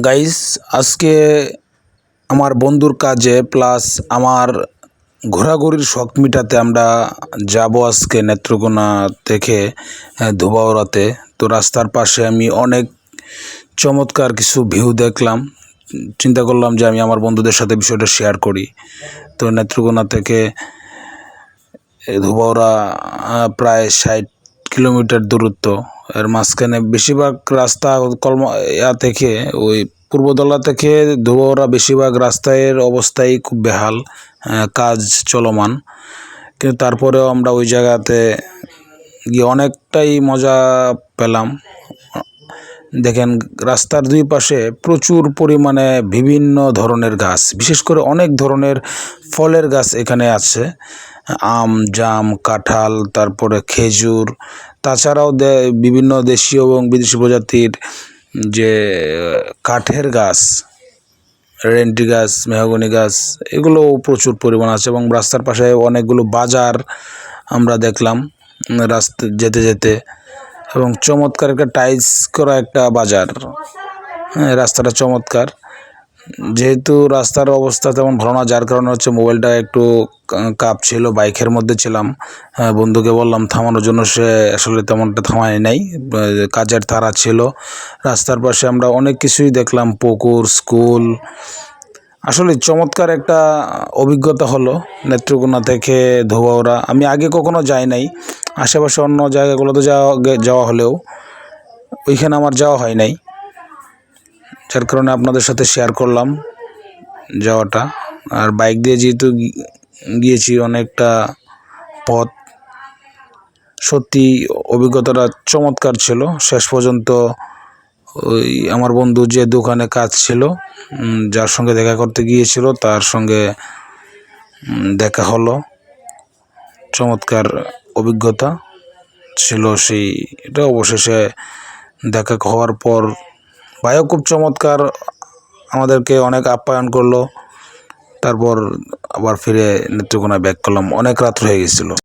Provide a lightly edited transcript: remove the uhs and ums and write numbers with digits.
Guys, আজকে আমার বন্ধুর কাজে প্লাস আমার ঘোরাঘুরির শখ মিটাতে আমরা যাব আজকে নেত্রকোনা থেকে ধোবাউড়াতে। তো রাস্তার পাশে আমি অনেক চমৎকার কিছু ভিউ দেখলাম। চিন্তা করলাম যে আমি আমার বন্ধুদের সাথে বিষয়টা শেয়ার করি। তো নেত্রকোনা থেকে ধোবাউড়া প্রায় 60 কিলোমিটার দূরত্ব। এর মাঝখানে বেশিরভাগ রাস্তা থেকে ওই পূর্বতলা থেকে ধোবাউড়া বেশিরভাগ রাস্তার অবস্থাই খুব বেহাল, কাজ চলমান। কিন্তু তারপরেও আমরা ওই জায়গাতে গিয়ে অনেকটাই মজা পেলাম। দেখেন, রাস্তার দুই পাশে প্রচুর পরিমাণে বিভিন্ন ধরনের গাছ, বিশেষ করে অনেক ধরনের ফলের গাছ এখানে আছে। আম, জাম, কাঁঠাল, তারপরে খেজুর, তাছাড়াও বিভিন্ন দেশীয় এবং বিদেশি প্রজাতির যে কাঠের গাছ, রেন্টি গাছ, মেহগনি গাছ, এগুলো প্রচুর পরিমাণ আছে। এবং রাস্তার পাশে অনেকগুলো বাজার আমরা দেখলাম রাস্তা যেতে যেতে, এবং চমৎকার একটা টাইলস করা একটা বাজার। রাস্তাটা চমৎকার। যেহেতু রাস্তার অবস্থা তেমন ভালো না, যার কারণে মোবাইলটা একটু কাঁপছিল। বাইকের মধ্যে ছিলাম, বন্ধুকে বললাম থামানোর জন্য, সে আসলে তেমনটা থামায় নাই, কাজের তাড়া ছিল। রাস্তার পাশে আমরা অনেক কিছুই দেখলাম, পুকুর, স্কুল। আসলে চমৎকার একটা অভিজ্ঞতা হলো নেত্রকোনা থেকে ধোবাউড়া। আমি আগে কখনো যাই নাই, আশেপাশে অন্য জায়গাগুলোতে যাওয়া হলেও ওইখানে আমার যাওয়া হয় নাই, যার কারণে আপনাদের সাথে শেয়ার করলাম যাওয়াটা। আর বাইক দিয়ে যেহেতু গিয়েছি অনেকটা পথ, সত্যি অভিজ্ঞতাটা চমৎকার ছিল। শেষ পর্যন্ত ওই আমার বন্ধু যে দোকানে কাজ ছিল, যার সঙ্গে দেখা করতে গিয়েছিল, তার সঙ্গে দেখা হলো। চমৎকার অভিজ্ঞতা ছিল সেই এটা। অবশেষে দেখা হওয়ার পর ভাইও খুব চমৎকার আমাদেরকে অনেক আপ্যায়ন করলো। তারপর আবার ফিরে নেত্রকোনায় ব্যাক করলাম, অনেক রাত হয়ে গেছিলো।